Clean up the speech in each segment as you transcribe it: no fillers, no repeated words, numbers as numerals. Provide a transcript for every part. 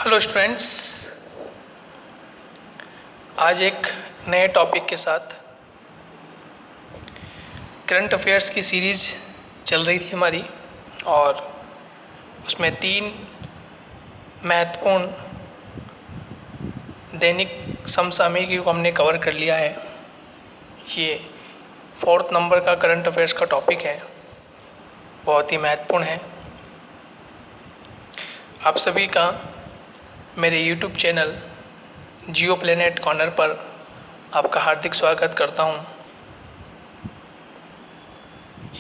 Hello students, आज एक नए टॉपिक के साथ करंट अफेयर्स की सीरीज़ चल रही थी हमारी और उसमें 3 महत्वपूर्ण दैनिक समसामयिकी को हमने कवर कर लिया है। ये 4th नंबर का करंट अफेयर्स का टॉपिक है, बहुत ही महत्वपूर्ण है। आप सभी का मेरे YouTube चैनल जियो प्लेनेट कॉर्नर पर आपका हार्दिक स्वागत करता हूं।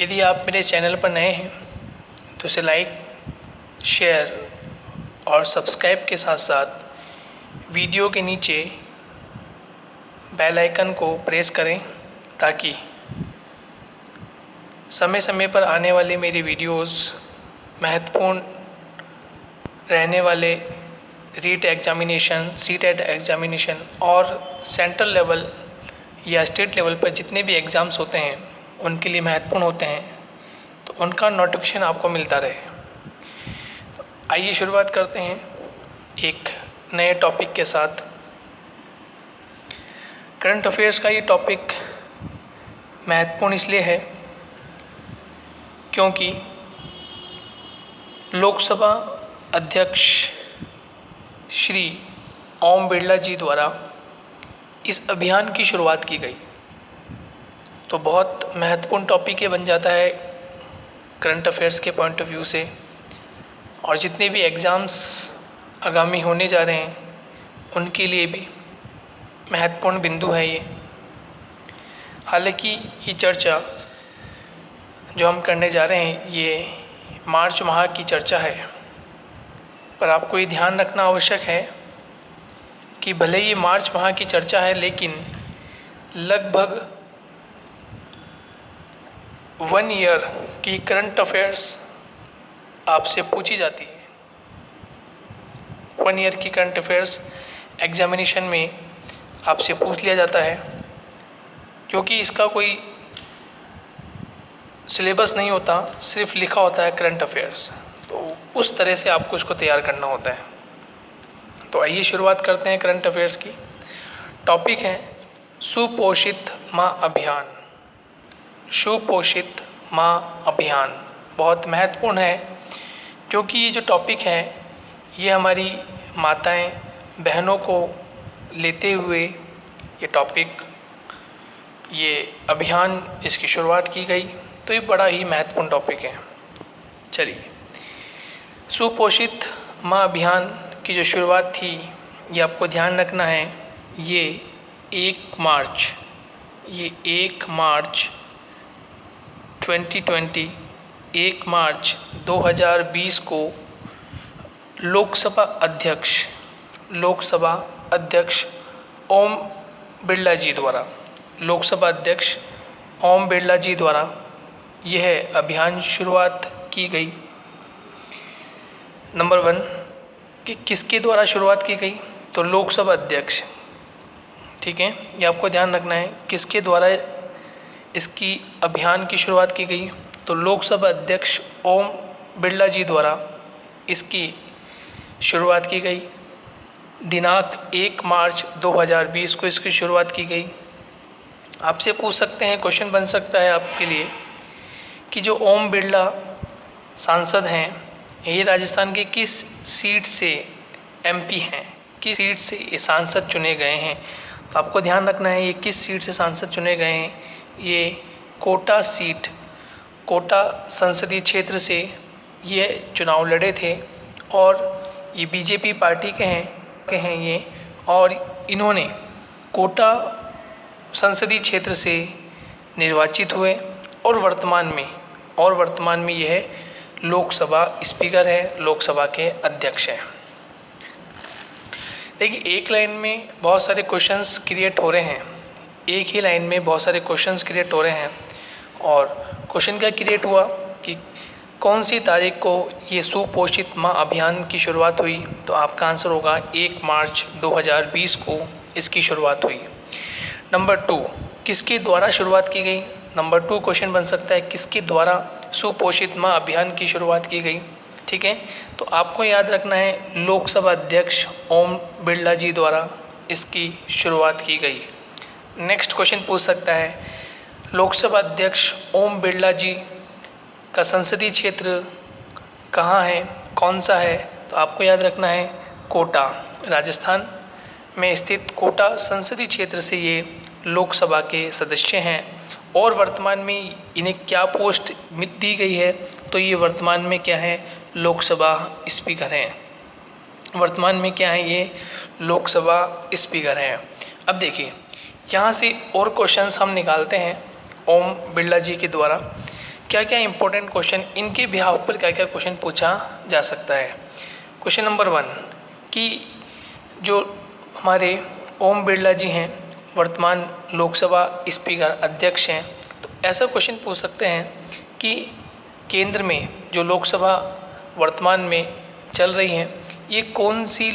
यदि आप मेरे चैनल पर नए हैं तो इसे लाइक, शेयर और सब्सक्राइब के साथ साथ वीडियो के नीचे बेल आइकन को प्रेस करें ताकि समय समय पर आने वाली मेरी वीडियोस महत्वपूर्ण रहने वाले रीट एग्जामिनेशन, सीटेट एग्जामिनेशन और सेंट्रल लेवल या स्टेट लेवल पर जितने भी एग्ज़ाम्स होते हैं उनके लिए महत्वपूर्ण होते हैं, तो उनका नोटिफिकेशन आपको मिलता रहे। तो आइए शुरुआत करते हैं एक नए टॉपिक के साथ। करंट अफेयर्स का ये टॉपिक महत्वपूर्ण इसलिए है क्योंकि लोकसभा अध्यक्ष श्री ओम बिरला जी द्वारा इस अभियान की शुरुआत की गई, तो बहुत महत्वपूर्ण टॉपिक ये बन जाता है करंट अफेयर्स के पॉइंट ऑफ व्यू से। और जितने भी एग्ज़ाम्स आगामी होने जा रहे हैं उनके लिए भी महत्वपूर्ण बिंदु है ये। हालांकि ये चर्चा जो हम करने जा रहे हैं ये मार्च माह की चर्चा है, पर आपको ये ध्यान रखना आवश्यक है कि भले ही मार्च माह की चर्चा है लेकिन लगभग 1 ईयर की करंट अफेयर्स आपसे पूछी जाती है। 1 ईयर की करंट अफेयर्स एग्जामिनेशन में आपसे पूछ लिया जाता है, क्योंकि इसका कोई सिलेबस नहीं होता, सिर्फ लिखा होता है करंट अफेयर्स, तो उस तरह से आपको इसको तैयार करना होता है। तो आइए शुरुआत करते हैं करंट अफेयर्स की। टॉपिक है सुपोषित माँ अभियान। सुपोषित माँ अभियान बहुत महत्वपूर्ण है क्योंकि ये जो टॉपिक है ये हमारी माताएं बहनों को लेते हुए ये टॉपिक, ये अभियान, इसकी शुरुआत की गई, तो ये बड़ा ही महत्वपूर्ण टॉपिक है। चलिए, सुपोषित माँ अभियान की जो शुरुआत थी ये आपको ध्यान रखना है, ये 1 मार्च 2020 1 मार्च 2020 को लोकसभा अध्यक्ष ओम बिरला जी द्वारा यह अभियान शुरुआत की गई। नंबर 1 कि किसके द्वारा शुरुआत की गई, तो लोकसभा अध्यक्ष, ठीक है, ये आपको ध्यान रखना है किसके द्वारा इसकी अभियान की शुरुआत की गई। तो लोकसभा अध्यक्ष ओम बिरला जी द्वारा इसकी शुरुआत की गई। दिनांक 1 मार्च 2020 को इसकी शुरुआत की गई। आपसे पूछ सकते हैं, क्वेश्चन बन सकता है आपके लिए कि जो ओम बिरला सांसद हैं ये राजस्थान के किस सीट से एमपी हैं, किस सीट से ये सांसद चुने गए हैं। तो आपको ध्यान रखना है ये किस सीट से सांसद चुने गए हैं। ये कोटा संसदीय क्षेत्र से ये चुनाव लड़े थे और ये बीजेपी पार्टी के हैं ये, और इन्होंने कोटा संसदीय क्षेत्र से निर्वाचित हुए और वर्तमान में यह लोकसभा स्पीकर है, लोकसभा के अध्यक्ष हैं। देखिए, एक लाइन में बहुत सारे क्वेश्चंस क्रिएट हो रहे हैं, एक ही लाइन में बहुत सारे क्वेश्चंस क्रिएट हो रहे हैं। और क्वेश्चन क्या क्रिएट हुआ कि कौन सी तारीख को ये सुपोषित माँ अभियान की शुरुआत हुई, तो आपका आंसर होगा 1 मार्च 2020 को इसकी शुरुआत हुई। नंबर 2, किसके द्वारा शुरुआत की गई। नंबर 2 क्वेश्चन बन सकता है किसके द्वारा सुपोषित माँ अभियान की शुरुआत की गई, ठीक है। तो आपको याद रखना है लोकसभा अध्यक्ष ओम बिरला जी द्वारा इसकी शुरुआत की गई। नेक्स्ट क्वेश्चन पूछ सकता है लोकसभा अध्यक्ष ओम बिरला जी का संसदीय क्षेत्र कहाँ है, कौन सा है? तो आपको याद रखना है कोटा, राजस्थान में स्थित कोटा संसदीय क्षेत्र से ये लोकसभा के सदस्य हैं। और वर्तमान में इन्हें क्या पोस्ट दी गई है? तो ये वर्तमान में क्या है, लोकसभा स्पीकर हैं। वर्तमान में क्या है, ये लोकसभा स्पीकर हैं। अब देखिए यहाँ से और क्वेश्चंस हम निकालते हैं ओम बिरला जी के द्वारा क्या क्या इंपॉर्टेंट क्वेश्चन, इनके बिहाफ पर क्या क्या क्वेश्चन पूछा जा सकता है। क्वेश्चन नंबर 1 कि जो हमारे ओम बिरला जी हैं वर्तमान लोकसभा स्पीकर अध्यक्ष हैं, तो ऐसा क्वेश्चन पूछ सकते हैं कि केंद्र में जो लोकसभा वर्तमान में चल रही है ये कौन से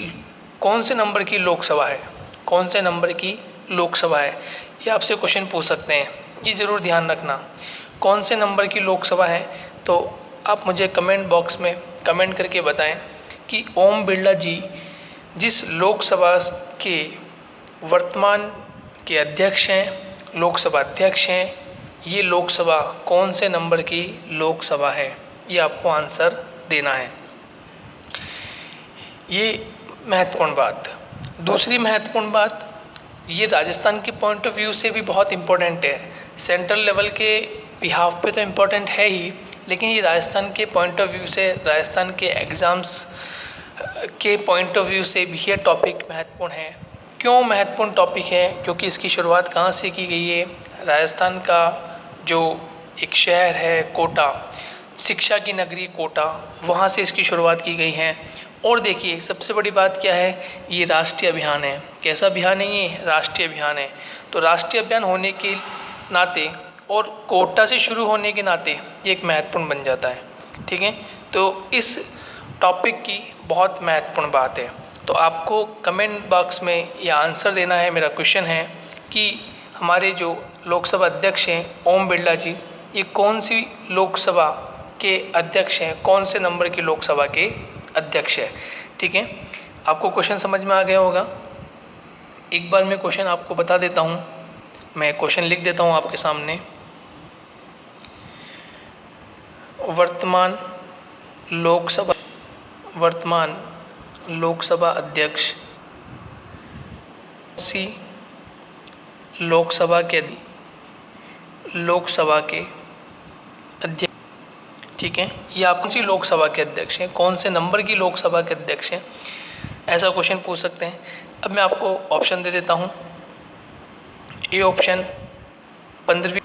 नंबर की लोकसभा है, कौन से नंबर की लोकसभा है, ये आपसे क्वेश्चन पूछ सकते हैं। ये ज़रूर ध्यान रखना कौन से नंबर की लोकसभा है। तो आप मुझे कमेंट बॉक्स में कमेंट करके बताएं कि ओम बिरला जी जिस लोकसभा के वर्तमान के अध्यक्ष हैं, लोकसभा अध्यक्ष हैं, ये लोकसभा कौन से नंबर की लोकसभा है, ये आपको आंसर देना है। ये महत्वपूर्ण बात। दूसरी महत्वपूर्ण बात, ये राजस्थान के पॉइंट ऑफ व्यू से भी बहुत इम्पोर्टेंट है। सेंट्रल लेवल के बिहाफ पे तो इम्पोर्टेंट है ही, लेकिन ये राजस्थान के पॉइंट ऑफ व्यू से, राजस्थान के एग्ज़ाम्स के पॉइंट ऑफ व्यू से भी ये टॉपिक महत्वपूर्ण है। क्यों महत्वपूर्ण टॉपिक है? क्योंकि इसकी शुरुआत कहाँ से की गई है? राजस्थान का जो एक शहर है कोटा, शिक्षा की नगरी कोटा, वहाँ से इसकी शुरुआत की गई है। और देखिए सबसे बड़ी बात क्या है, ये राष्ट्रीय अभियान है। कैसा अभियान है ये? राष्ट्रीय अभियान है। तो राष्ट्रीय अभियान होने के नाते और कोटा से शुरू होने के नाते ये एक महत्वपूर्ण बन जाता है। ठीक है, तो इस टॉपिक की बहुत महत्वपूर्ण बात है। तो आपको कमेंट बॉक्स में ये आंसर देना है। मेरा क्वेश्चन है कि हमारे जो लोकसभा अध्यक्ष हैं ओम बिरला जी, ये कौन सी लोकसभा के अध्यक्ष हैं, कौन से नंबर की लोकसभा के अध्यक्ष है। ठीक है, आपको क्वेश्चन समझ में आ गया होगा। एक बार मैं क्वेश्चन आपको बता देता हूँ, मैं क्वेश्चन लिख देता हूँ आपके सामने। वर्तमान लोकसभा अध्यक्ष सी लोकसभा के अध्यक्ष। ठीक है, ये आप कौन सी लोकसभा के अध्यक्ष हैं, कौन से नंबर की लोकसभा के अध्यक्ष हैं, ऐसा क्वेश्चन पूछ सकते हैं। अब मैं आपको ऑप्शन दे देता हूँ। ए ऑप्शन 15वीं,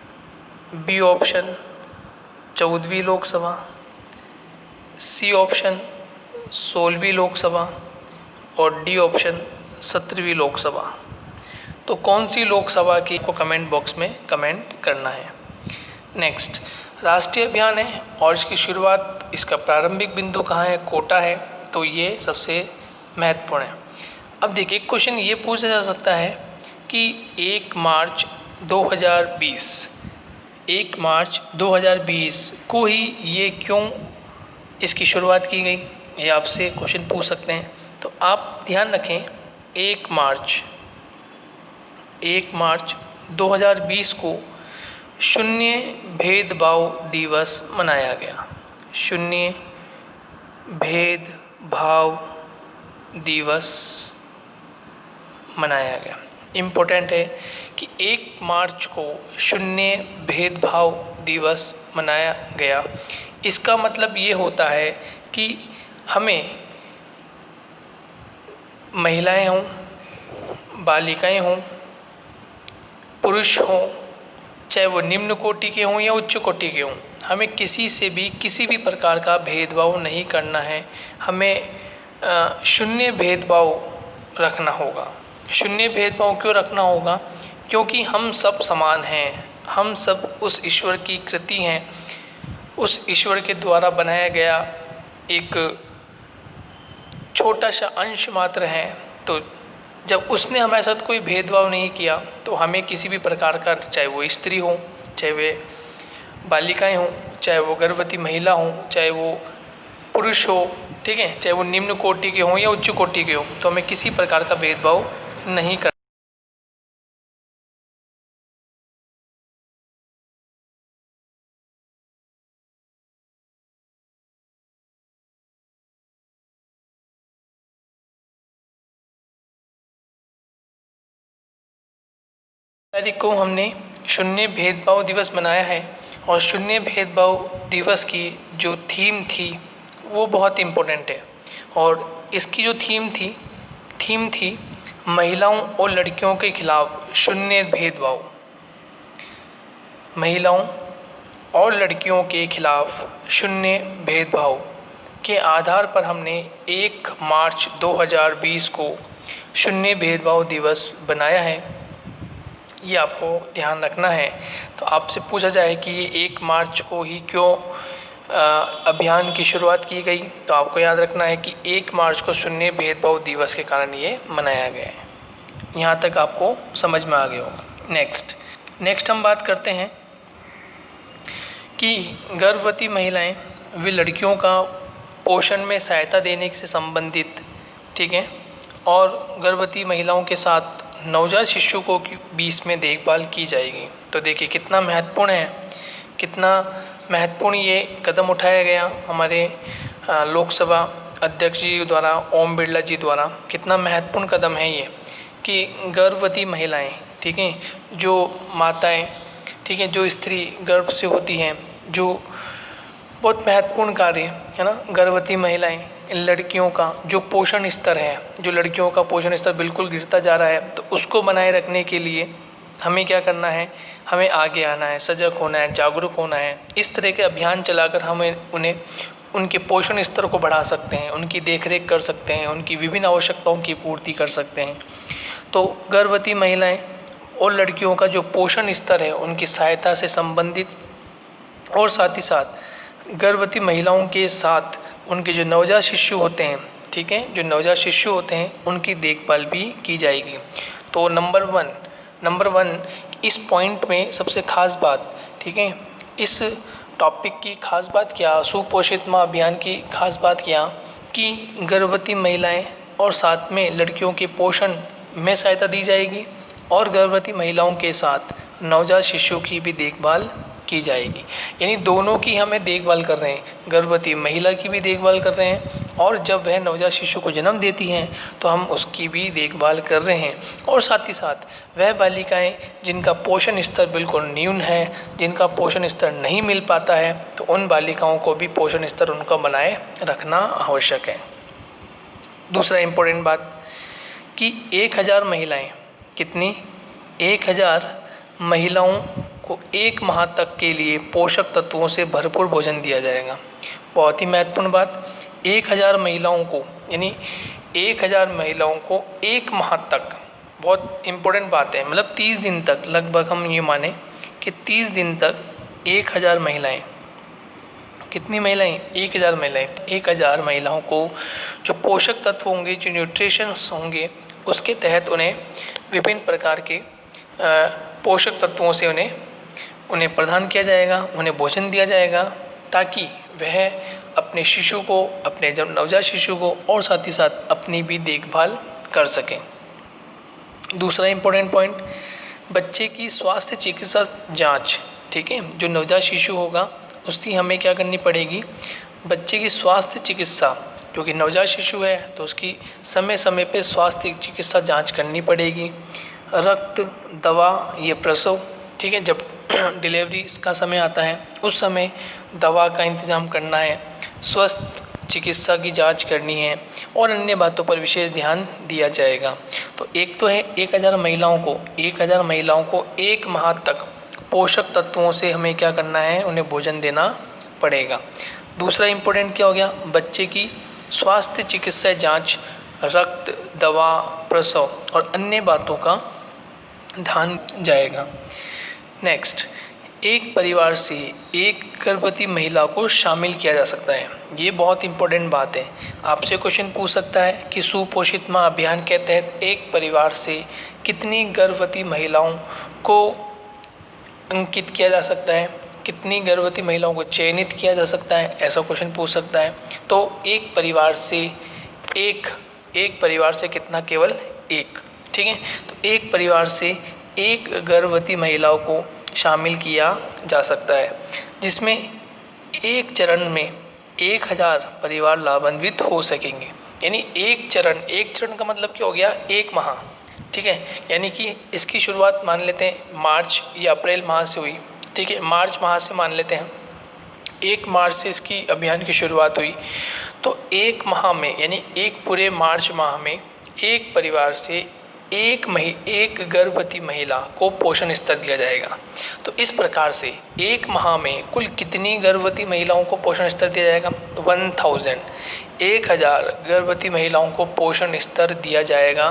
बी ऑप्शन 14वीं लोकसभा, सी ऑप्शन 16वीं लोकसभा और डी ऑप्शन 17वीं लोकसभा। तो कौन सी लोकसभा की आपको कमेंट बॉक्स में कमेंट करना है। नेक्स्ट, राष्ट्रीय अभियान है और इसकी शुरुआत, इसका प्रारंभिक बिंदु कहाँ है? कोटा है। तो ये सबसे महत्वपूर्ण है। अब देखिए क्वेश्चन ये पूछा जा सकता है कि 1 मार्च 2020 को ही ये क्यों इसकी शुरुआत की गई, ये आपसे क्वेश्चन पूछ सकते हैं। तो आप ध्यान रखें 1 मार्च 2020 को शून्य भेदभाव दिवस मनाया गया। शून्य भेदभाव दिवस मनाया गया। इम्पोर्टेंट है कि 1 मार्च को शून्य भेदभाव दिवस मनाया गया। इसका मतलब ये होता है कि हमें महिलाएं हों, बालिकाएं हों, पुरुष हों, चाहे वो निम्न कोटि के हों या उच्च कोटि के हों, हमें किसी से भी किसी भी प्रकार का भेदभाव नहीं करना है। हमें शून्य भेदभाव रखना होगा। शून्य भेदभाव क्यों रखना होगा? क्योंकि हम सब समान हैं, हम सब उस ईश्वर की कृति हैं, उस ईश्वर के द्वारा बनाया गया एक छोटा सा अंश मात्र है। तो जब उसने हमारे साथ कोई भेदभाव नहीं किया तो हमें किसी भी प्रकार का, चाहे वो स्त्री हो, चाहे वे बालिकाएं हों, चाहे वो गर्भवती महिला हों, चाहे वो पुरुष हो, ठीक है, चाहे वो निम्न कोटि के हों या उच्च कोटि के हों, तो हमें किसी प्रकार का भेदभाव नहीं करना। तारीख को हमने शून्य भेदभाव दिवस मनाया है, और शून्य भेदभाव दिवस की जो थीम थी वो बहुत इम्पोर्टेंट है। और इसकी जो थीम थी महिलाओं और लड़कियों के खिलाफ शून्य भेदभाव। महिलाओं और लड़कियों के खिलाफ शून्य भेदभाव के आधार पर हमने 1 मार्च 2020 को शून्य भेदभाव दिवस बनाया है। ये आपको ध्यान रखना है। तो आपसे पूछा जाए कि ये 1 मार्च को ही क्यों अभियान की शुरुआत की गई, तो आपको याद रखना है कि 1 मार्च को शून्य भेदभाव दिवस के कारण ये मनाया गया है। यहाँ तक आपको समझ में आ गया होगा। नेक्स्ट हम बात करते हैं कि गर्भवती महिलाएं व लड़कियों का पोषण में सहायता देने से संबंधित, ठीक है, और गर्भवती महिलाओं के साथ नवजात शिशु को बीच में देखभाल की जाएगी। तो देखिए कितना महत्वपूर्ण ये कदम उठाया गया हमारे लोकसभा अध्यक्ष जी द्वारा, ओम बिरला जी द्वारा। कितना महत्वपूर्ण कदम है ये कि गर्भवती महिलाएं, ठीक है, जो माताएं, ठीक है, जो स्त्री गर्भ से होती हैं, जो बहुत महत्वपूर्ण कार्य है ना। गर्भवती महिलाएं, लड़कियों का जो पोषण स्तर है, जो लड़कियों का पोषण स्तर बिल्कुल गिरता जा रहा है, तो उसको बनाए रखने के लिए हमें क्या करना है, हमें आगे आना है, सजग होना है, जागरूक होना है। इस तरह के अभियान चलाकर हमें उन्हें उनके पोषण स्तर को बढ़ा सकते हैं, उनकी देखरेख कर सकते हैं, उनकी विभिन्न आवश्यकताओं की पूर्ति कर सकते हैं। तो गर्भवती महिलाएं और लड़कियों का जो पोषण स्तर है उनकी सहायता से संबंधित, और साथ ही साथ गर्भवती महिलाओं के साथ उनके जो नवजात शिशु होते हैं, ठीक है, जो नवजात शिशु होते हैं उनकी देखभाल भी की जाएगी। तो नंबर वन इस पॉइंट में सबसे खास बात, ठीक है, इस टॉपिक की खास बात क्या, सुपोषित माँ अभियान की खास बात क्या कि गर्भवती महिलाएं और साथ में लड़कियों के पोषण में सहायता दी जाएगी, और गर्भवती महिलाओं के साथ नवजात शिशु की भी देखभाल की जाएगी। यानी दोनों की हमें देखभाल कर रहे हैं, गर्भवती महिला की भी देखभाल कर रहे हैं, और जब वह नवजात शिशु को जन्म देती हैं तो हम उसकी भी देखभाल कर रहे हैं। और साथ ही साथ वह बालिकाएं जिनका पोषण स्तर बिल्कुल न्यून है, जिनका पोषण स्तर नहीं मिल पाता है, तो उन बालिकाओं को भी पोषण स्तर उनका बनाए रखना आवश्यक है। दूसरा इम्पोर्टेंट बात कि 1000 महिलाएं, कितनी, 1000 महिलाओं को 1 माह तक के लिए पोषक तत्वों से भरपूर भोजन दिया जाएगा। बहुत ही महत्वपूर्ण बात, 1000 महिलाओं को, यानी 1000 महिलाओं को 1 माह तक, बहुत इम्पोर्टेंट बात है, मतलब 30 दिन तक, लगभग हम ये माने कि 30 दिन तक 1000 महिलाएं, कितनी महिलाएं, 1000 महिलाएं, 1000 महिलाओं को जो पोषक तत्व होंगे, जो न्यूट्रिशंस होंगे, उसके तहत उन्हें विभिन्न प्रकार के पोषक तत्वों से उन्हें प्रदान किया जाएगा, उन्हें भोजन दिया जाएगा, ताकि वह अपने शिशु को, अपने जब नवजात शिशु को, और साथ ही साथ अपनी भी देखभाल कर सकें। दूसरा इम्पोर्टेंट पॉइंट, बच्चे की स्वास्थ्य चिकित्सा जांच, ठीक है, जो नवजात शिशु होगा उसकी हमें क्या करनी पड़ेगी, बच्चे की स्वास्थ्य चिकित्सा, क्योंकि नवजात शिशु है तो उसकी समय समय पे स्वास्थ्य चिकित्सा जांच करनी पड़ेगी। रक्त, दवा, ये प्रसव, ठीक है, जब डिलीवरी का समय आता है उस समय दवा का इंतज़ाम करना है, स्वस्थ चिकित्सा की जांच करनी है, और अन्य बातों पर विशेष ध्यान दिया जाएगा। तो एक तो है 1000 महिलाओं को 1 माह तक पोषक तत्वों से हमें क्या करना है, उन्हें भोजन देना पड़ेगा। दूसरा इम्पोर्टेंट क्या हो गया, बच्चे की स्वास्थ्य चिकित्सा जांच, रक्त, दवा, प्रसव और अन्य बातों का ध्यान जाएगा। नेक्स्ट, एक परिवार से एक गर्भवती महिला को शामिल किया जा सकता है। ये बहुत इंपॉर्टेंट बात है। आपसे क्वेश्चन पूछ सकता है कि सुपोषित माँ अभियान के तहत एक परिवार से कितनी गर्भवती महिलाओं को अंकित किया जा सकता है, कितनी गर्भवती महिलाओं को चयनित किया जा सकता है, ऐसा क्वेश्चन पूछ सकता है। तो एक परिवार से कितना, केवल एक। ठीक है, तो एक परिवार से एक गर्भवती महिलाओं को शामिल किया जा सकता है, जिसमें एक चरण में 1000 परिवार लाभान्वित हो सकेंगे। यानी एक चरण का मतलब क्या हो गया, एक माह। ठीक है, यानी कि इसकी शुरुआत मान लेते हैं मार्च या अप्रैल माह से हुई। ठीक है, मार्च माह से मान लेते हैं, 1 मार्च से इसकी अभियान की शुरुआत हुई। तो एक माह में, यानी एक पूरे मार्च माह में एक परिवार से एक गर्भवती महिला को पोषण स्तर दिया जाएगा। तो इस प्रकार से एक माह में कुल कितनी गर्भवती महिलाओं को पोषण स्तर दिया जाएगा, 1000 गर्भवती महिलाओं को पोषण स्तर दिया जाएगा,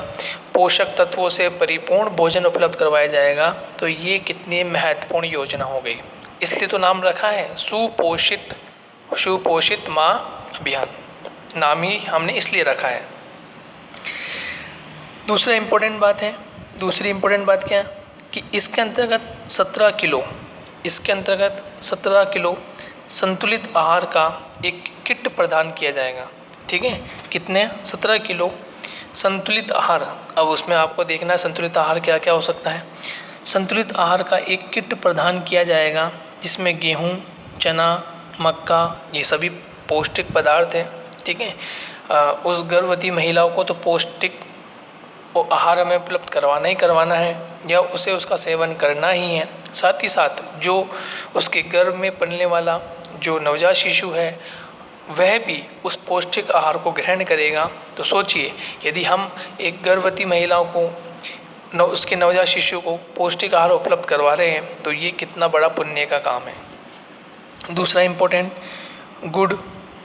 पोषक तत्वों से परिपूर्ण भोजन उपलब्ध करवाया जाएगा। तो ये कितनी महत्वपूर्ण योजना हो गई, इसलिए तो नाम रखा है सुपोषित माँ अभियान, नाम ही हमने इसलिए रखा है। दूसरी इम्पोर्टेंट बात क्या है कि इसके अंतर्गत 17 किलो संतुलित आहार का एक किट प्रदान किया जाएगा। ठीक है, कितने, 17 किलो संतुलित आहार। अब उसमें आपको देखना है संतुलित आहार क्या क्या हो सकता है। संतुलित आहार का एक किट प्रदान किया जाएगा, जिसमें गेहूँ, चना, मक्का, ये सभी पौष्टिक पदार्थ हैं। ठीक है, उस गर्भवती महिलाओं को तो पौष्टिक आहार हमें उपलब्ध करवाना ही करवाना है, या उसे उसका सेवन करना ही है। साथ ही साथ जो उसके गर्भ में पलने वाला जो नवजात शिशु है, वह भी उस पौष्टिक आहार को ग्रहण करेगा। तो सोचिए, यदि हम एक गर्भवती महिलाओं को उसके नवजात शिशु को पौष्टिक आहार उपलब्ध करवा रहे हैं, तो ये कितना बड़ा पुण्य का काम है। दूसरा इम्पोर्टेंट, गुड़,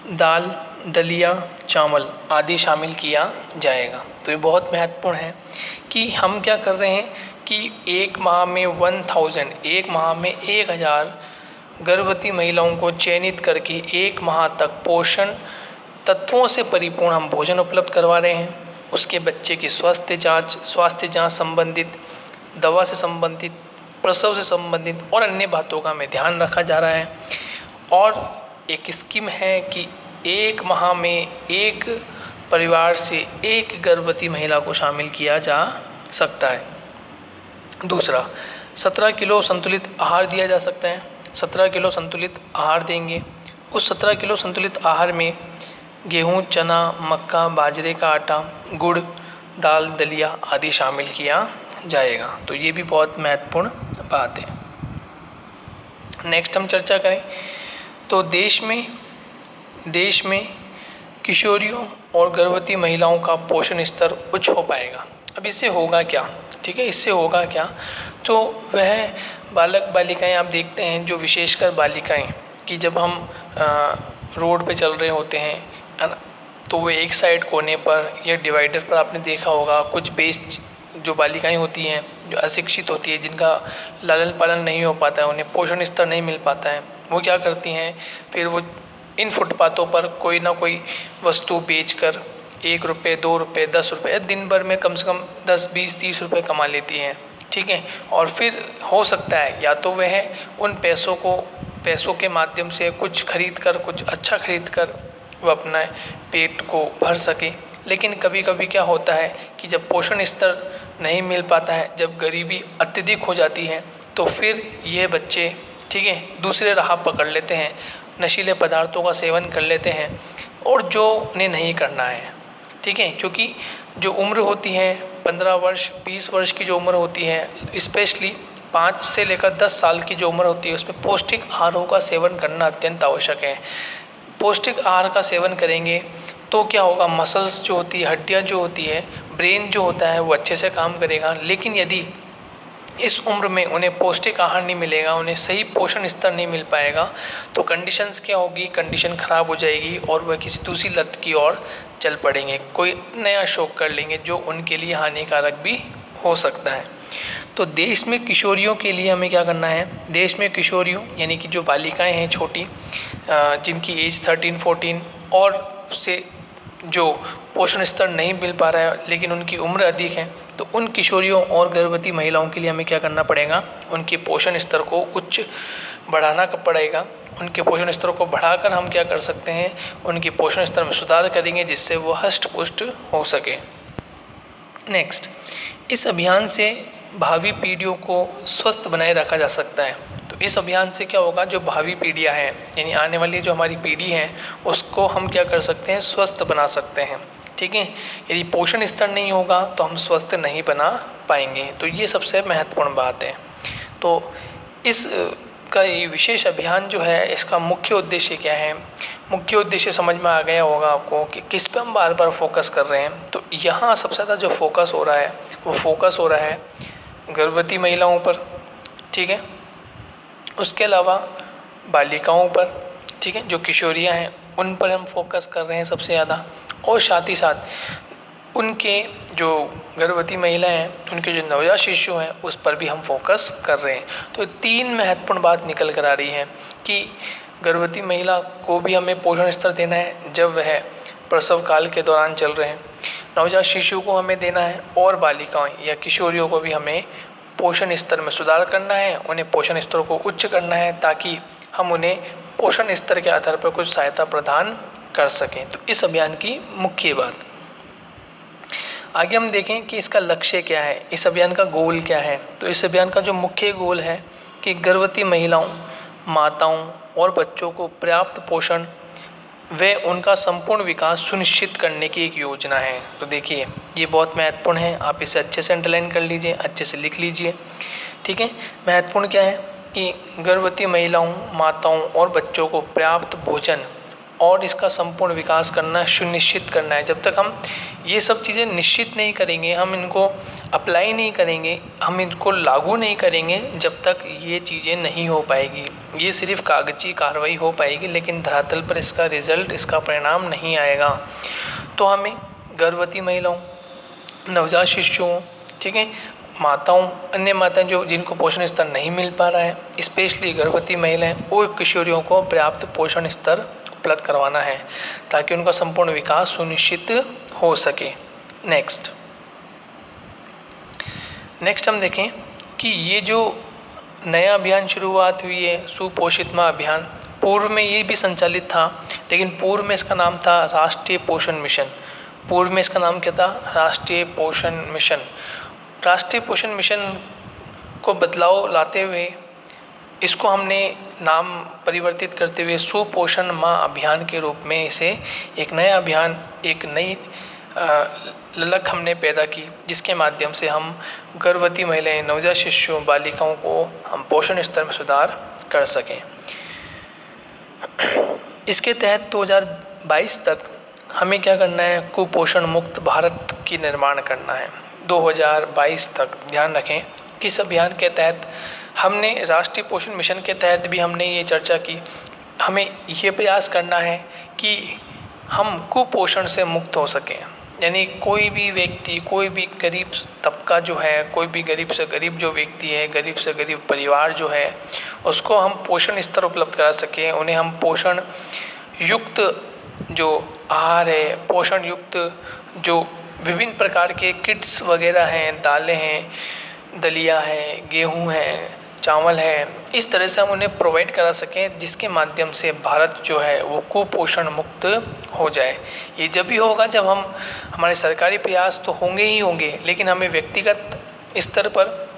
दाल, दलिया, चावल आदि शामिल किया जाएगा। तो ये बहुत महत्वपूर्ण है कि हम क्या कर रहे हैं कि एक माह में 1000 गर्भवती महिलाओं को चयनित करके एक माह तक पोषण तत्वों से परिपूर्ण हम भोजन उपलब्ध करवा रहे हैं। उसके बच्चे की स्वास्थ्य जांच संबंधित, दवा से संबंधित, प्रसव से संबंधित और अन्य बातों का हमें ध्यान रखा जा रहा है। और एक स्कीम है कि एक माह में एक परिवार से एक गर्भवती महिला को शामिल किया जा सकता है। दूसरा, 17 किलो संतुलित आहार दिया जा सकता है। 17 किलो संतुलित आहार देंगे। उस 17 किलो संतुलित आहार में गेहूँ, चना, मक्का, बाजरे का आटा, गुड़, दाल, दलिया आदि शामिल किया जाएगा। तो ये भी बहुत महत्वपूर्ण बात है। नेक्स्ट हम चर्चा करें तो देश में किशोरियों और गर्भवती महिलाओं का पोषण स्तर उच्च हो पाएगा। अब इससे होगा क्या, ठीक है, इससे होगा क्या, तो वह बालक बालिकाएं आप देखते हैं, जो विशेषकर बालिकाएं कि जब हम रोड पे चल रहे होते हैं, है ना, तो वो एक साइड कोने पर या डिवाइडर पर आपने देखा होगा, कुछ बेस्ट जो बालिकाएं होती हैं, जो अशिक्षित होती है, जिनका लालन पालन नहीं हो पाता है, उन्हें पोषण स्तर नहीं मिल पाता है, वो क्या करती हैं, फिर वो इन फुटपाथों पर कोई ना कोई वस्तु बेचकर 1 रुपये, 2 रुपये, 10 रुपये, दिन भर में कम से कम 10, 20, 30 रुपये कमा लेती हैं। ठीक है, और फिर हो सकता है या तो वह उन पैसों के माध्यम से कुछ अच्छा खरीद कर वो अपना पेट को भर सके। लेकिन कभी कभी क्या होता है कि जब पोषण स्तर नहीं मिल पाता है, जब गरीबी अत्यधिक हो जाती है, तो फिर ये बच्चे, ठीक है, दूसरे राह पकड़ लेते हैं, नशीले पदार्थों का सेवन कर लेते हैं, और जो उन्हें नहीं करना है। ठीक है, क्योंकि जो उम्र होती है 15 वर्ष 20 वर्ष की जो उम्र होती है, स्पेशली 5 से लेकर 10 साल की जो उम्र होती है, उसमें पौष्टिक आहारों का सेवन करना अत्यंत आवश्यक है। पौष्टिक आहार का सेवन करेंगे तो क्या होगा, मसल्स जो होती है, हड्डियाँ जो होती है, ब्रेन जो होता है, वो अच्छे से काम करेगा। लेकिन यदि इस उम्र में उन्हें पौष्टिक आहार नहीं मिलेगा, उन्हें सही पोषण स्तर नहीं मिल पाएगा, तो कंडीशंस क्या होगी, कंडीशन ख़राब हो जाएगी और वह किसी दूसरी लत की ओर चल पड़ेंगे, कोई नया शौक कर लेंगे जो उनके लिए हानिकारक भी हो सकता है। तो देश में किशोरियों के लिए हमें क्या करना है, देश में किशोरियों यानी कि जो बालिकाएं हैं छोटी, जिनकी एज 13-14 और उससे जो पोषण स्तर नहीं मिल पा रहा है लेकिन उनकी उम्र अधिक है, तो उन किशोरियों और गर्भवती महिलाओं के लिए हमें क्या करना पड़ेगा, उनके पोषण स्तर को उच्च बढ़ाना पड़ेगा। उनके पोषण स्तर को बढ़ाकर हम क्या कर सकते हैं, उनके पोषण स्तर में सुधार करेंगे जिससे वो हष्ट पुष्ट हो सके। नेक्स्ट, इस अभियान से भावी पीढ़ियों को स्वस्थ बनाए रखा जा सकता है। तो इस अभियान से क्या होगा, जो भावी पीढ़ियां हैं यानी आने वाली जो हमारी पीढ़ी है उसको हम क्या कर सकते हैं, स्वस्थ बना सकते हैं। ठीक है, यदि पोषण स्तर नहीं होगा तो हम स्वस्थ नहीं बना पाएंगे। तो ये सबसे महत्वपूर्ण बात है। तो इस का ये विशेष अभियान जो है, इसका मुख्य उद्देश्य क्या है, मुख्य उद्देश्य समझ में आ गया होगा आपको कि किस पे हम बार बार फोकस कर रहे हैं। तो यहाँ सबसे ज़्यादा जो फोकस हो रहा है वो फोकस हो रहा है गर्भवती महिलाओं पर। ठीक है, उसके अलावा बालिकाओं पर, ठीक है, जो किशोरियाँ हैं उन पर हम फोकस कर रहे हैं सबसे ज़्यादा, और साथ ही साथ उनके जो गर्भवती महिलाएं हैं, उनके जो नवजात शिशु हैं उस पर भी हम फोकस कर रहे हैं। तो तीन महत्वपूर्ण बात निकल कर आ रही है कि गर्भवती महिला को भी हमें पोषण स्तर देना है जब वह प्रसव काल के दौरान चल रहे हैं, नवजात शिशु को हमें देना है, और बालिकाओं या किशोरियों को भी हमें पोषण स्तर में सुधार करना है, उन्हें पोषण स्तर को उच्च करना है ताकि हम उन्हें पोषण स्तर के आधार पर कुछ सहायता प्रदान कर सकें। तो इस अभियान की मुख्य बात। आगे हम देखें कि इसका लक्ष्य क्या है, इस अभियान का गोल क्या है। तो इस अभियान का जो मुख्य गोल है कि गर्भवती महिलाओं, माताओं और बच्चों को पर्याप्त पोषण व उनका संपूर्ण विकास सुनिश्चित करने की एक योजना है। तो देखिए ये बहुत महत्वपूर्ण है, आप इसे अच्छे से अंडरलाइन कर लीजिए, अच्छे से लिख लीजिए। ठीक है, महत्वपूर्ण क्या है कि गर्भवती महिलाओं, माताओं और बच्चों को पर्याप्त भोजन और इसका संपूर्ण विकास करना सुनिश्चित करना है। जब तक हम ये सब चीज़ें निश्चित नहीं करेंगे, हम इनको अप्लाई नहीं करेंगे, हम इनको लागू नहीं करेंगे, जब तक ये चीज़ें नहीं हो पाएगी। ये सिर्फ कागजी कार्रवाई हो पाएगी लेकिन धरातल पर इसका रिजल्ट, इसका परिणाम नहीं आएगा। तो हमें गर्भवती महिलाओं, नवजात शिशुओं, ठीक है, माताओं, अन्य माताएं जो जिनको पोषण स्तर नहीं मिल पा रहा है, स्पेशली गर्भवती महिलाएं और किशोरियों को पर्याप्त पोषण स्तर उपलब्ध करवाना है ताकि उनका संपूर्ण विकास सुनिश्चित हो सके। नेक्स्ट हम देखें कि ये जो नया अभियान शुरुआत हुई है, सुपोषित माँ अभियान, पूर्व में ये भी संचालित था लेकिन पूर्व में इसका नाम था राष्ट्रीय पोषण मिशन। पूर्व में इसका नाम क्या था, राष्ट्रीय पोषण मिशन। राष्ट्रीय पोषण मिशन को बदलाव लाते हुए इसको हमने नाम परिवर्तित करते हुए सुपोषण माँ अभियान के रूप में इसे एक नया अभियान, एक नई ललक हमने पैदा की जिसके माध्यम से हम गर्भवती महिलाएं, नवजात शिशुओं, बालिकाओं को हम पोषण स्तर में सुधार कर सकें। इसके तहत 2022 तक हमें क्या करना है, कुपोषण मुक्त भारत की निर्माण करना है। 2022 तक ध्यान रखें कि इस अभियान के तहत हमने राष्ट्रीय पोषण मिशन के तहत भी हमने ये चर्चा की, हमें ये प्रयास करना है कि हम कुपोषण से मुक्त हो सकें। यानी कोई भी व्यक्ति, कोई भी गरीब तबका जो है, कोई भी गरीब से गरीब जो व्यक्ति है, गरीब से गरीब परिवार जो है, उसको हम पोषण स्तर उपलब्ध करा सकें। उन्हें हम पोषण युक्त जो आहार है, पोषण युक्त जो विभिन्न प्रकार के किट्स वगैरह हैं, दालें हैं, दलिया है, गेहूँ है, चावल है, इस तरह से हम उन्हें प्रोवाइड करा सकें जिसके माध्यम से भारत जो है वो कुपोषण मुक्त हो जाए। ये जब भी होगा जब हम, हमारे सरकारी प्रयास तो होंगे ही होंगे, लेकिन हमें व्यक्तिगत स्तर पर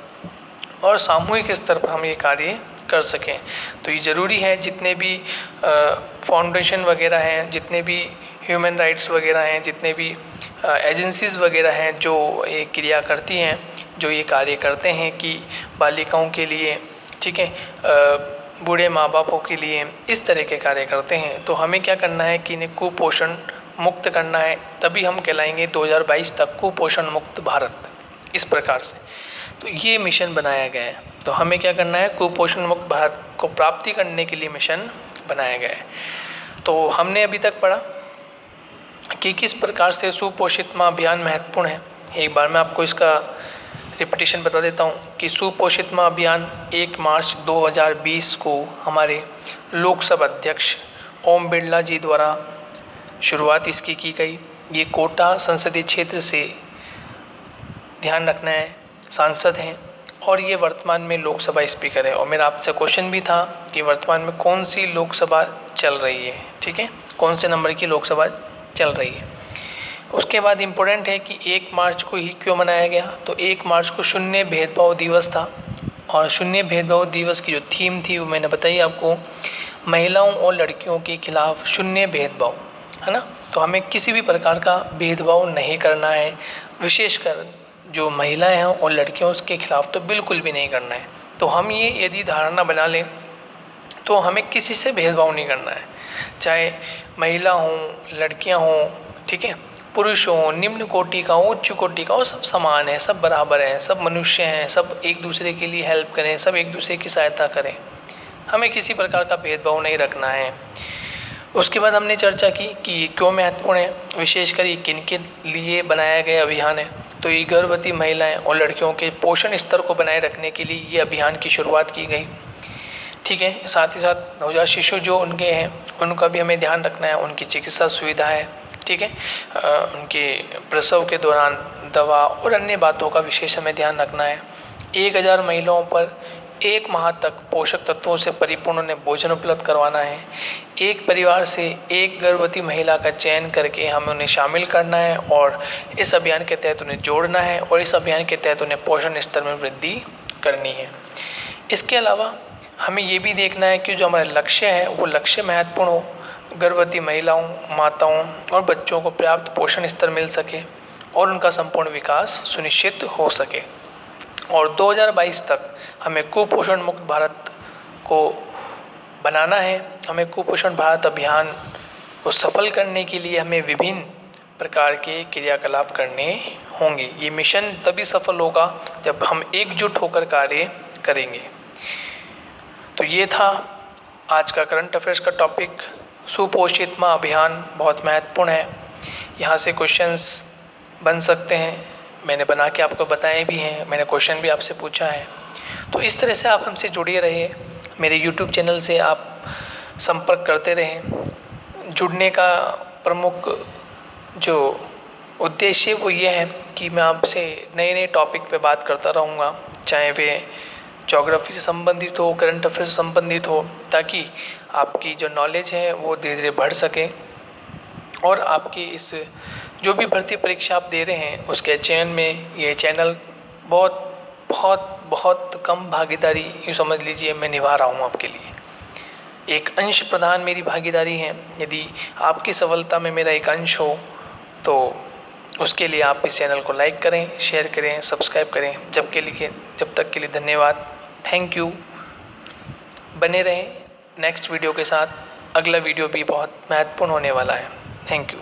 और सामूहिक स्तर पर हम ये कार्य कर सकें। तो ये ज़रूरी है, जितने भी फाउंडेशन वगैरह हैं, जितने भी ह्यूमन राइट्स वगैरह हैं, जितने भी एजेंसीज़ वगैरह हैं जो ये क्रिया करती हैं, जो ये कार्य करते हैं कि बालिकाओं के लिए, ठीक है, बूढ़े माँ बापों के लिए इस तरह के कार्य करते हैं, तो हमें क्या करना है कि इन्हें कुपोषण मुक्त करना है, तभी हम कहलाएंगे 2022 तक कुपोषण मुक्त भारत। इस प्रकार से तो ये मिशन बनाया गया है। तो हमें क्या करना है, कुपोषण मुक्त भारत को प्राप्ति करने के लिए मिशन बनाया गया है। तो हमने अभी तक पढ़ा कि किस प्रकार से सुपोषित माँ अभियान महत्वपूर्ण है। एक बार मैं आपको इसका रिपीटिशन बता देता हूँ कि सुपोषित माँ अभियान 1 मार्च 2020 को हमारे लोकसभा अध्यक्ष ओम बिरला जी द्वारा शुरुआत इसकी की गई। ये कोटा संसदीय क्षेत्र से ध्यान रखना है सांसद हैं और ये वर्तमान में लोकसभा स्पीकर है। और मेरा आपसे क्वेश्चन भी था कि वर्तमान में कौन सी लोकसभा चल रही है, ठीक है, कौन से नंबर की लोकसभा चल रही है। उसके बाद इम्पोर्टेंट है कि 1 मार्च को ही क्यों मनाया गया, तो 1 मार्च को शून्य भेदभाव दिवस था और शून्य भेदभाव दिवस की जो थीम थी वो मैंने बताई आपको, महिलाओं और लड़कियों के खिलाफ शून्य भेदभाव, है ना। तो हमें किसी भी प्रकार का भेदभाव नहीं करना है, विशेषकर जो महिलाएं हैं और लड़कियों के खिलाफ तो बिल्कुल भी नहीं करना है। तो हम ये यदि धारणा बना लें तो हमें किसी से भेदभाव नहीं करना है, चाहे महिला हों, लड़कियां हों, ठीक है, पुरुष हों, निम्न कोटि का हो, उच्च कोटि का हो, सब समान है, सब बराबर हैं, सब मनुष्य हैं, सब एक दूसरे के लिए हेल्प करें, सब एक दूसरे की सहायता करें, हमें किसी प्रकार का भेदभाव नहीं रखना है। उसके बाद हमने चर्चा की कि क्यों महत्वपूर्ण है, विशेषकर ये किन के लिए बनाया गया अभियान है। तो ये गर्भवती महिलाएं और लड़कियों के पोषण स्तर को बनाए रखने के लिए ये अभियान की शुरुआत की गई, ठीक है। साथ ही साथ नवजात शिशु जो उनके हैं उनका भी हमें ध्यान रखना है, उनकी चिकित्सा सुविधा है, ठीक है, उनके प्रसव के दौरान दवा और अन्य बातों का विशेष हमें ध्यान रखना है। 1000 महिलाओं पर 1 माह तक पोषक तत्वों से परिपूर्ण उन्हें भोजन उपलब्ध करवाना है। एक परिवार से एक गर्भवती महिला का चयन करके हमें उन्हें शामिल करना है और इस अभियान के तहत उन्हें जोड़ना है और इस अभियान के तहत उन्हें पोषण स्तर में वृद्धि करनी है। इसके अलावा हमें ये भी देखना है कि जो हमारा लक्ष्य है वो लक्ष्य महत्वपूर्ण हो, गर्भवती महिलाओं, माताओं और बच्चों को पर्याप्त पोषण स्तर मिल सके और उनका संपूर्ण विकास सुनिश्चित हो सके। और 2022 तक हमें कुपोषण मुक्त भारत को बनाना है। हमें कुपोषण भारत अभियान को सफल करने के लिए हमें विभिन्न प्रकार के क्रियाकलाप करने होंगे। ये मिशन तभी सफल होगा जब हम एकजुट होकर कार्य करेंगे। तो ये था आज का करंट अफेयर्स का टॉपिक। सुपोषित माँ अभियान बहुत महत्वपूर्ण है, यहाँ से क्वेश्चंस बन सकते हैं, मैंने बना के आपको बताए भी हैं, मैंने क्वेश्चन भी आपसे पूछा है। तो इस तरह से आप हमसे जुड़े रहे, मेरे यूट्यूब चैनल से आप संपर्क करते रहें। जुड़ने का प्रमुख जो उद्देश्य वो ये है कि मैं आपसे नए नए टॉपिक पे बात करता रहूँगा, चाहे वे ज्योग्राफी से संबंधित हो, करंट अफेयर से संबंधित हो, ताकि आपकी जो नॉलेज है वो धीरे धीरे बढ़ सके और आपकी इस जो भी भर्ती परीक्षा आप दे रहे हैं उसके चयन में ये चैनल बहुत बहुत बहुत कम भागीदारी यूँ समझ लीजिए मैं निभा रहा हूँ आपके लिए। एक अंश प्रधान मेरी भागीदारी है। यदि आपकी सफलता में मेरा एक अंश हो तो उसके लिए आप इस चैनल को लाइक करें, शेयर करें, सब्सक्राइब करें। जब तक के लिए धन्यवाद, थैंक यू। बने रहें नेक्स्ट वीडियो के साथ, अगला वीडियो भी बहुत महत्वपूर्ण होने वाला है। Thank you.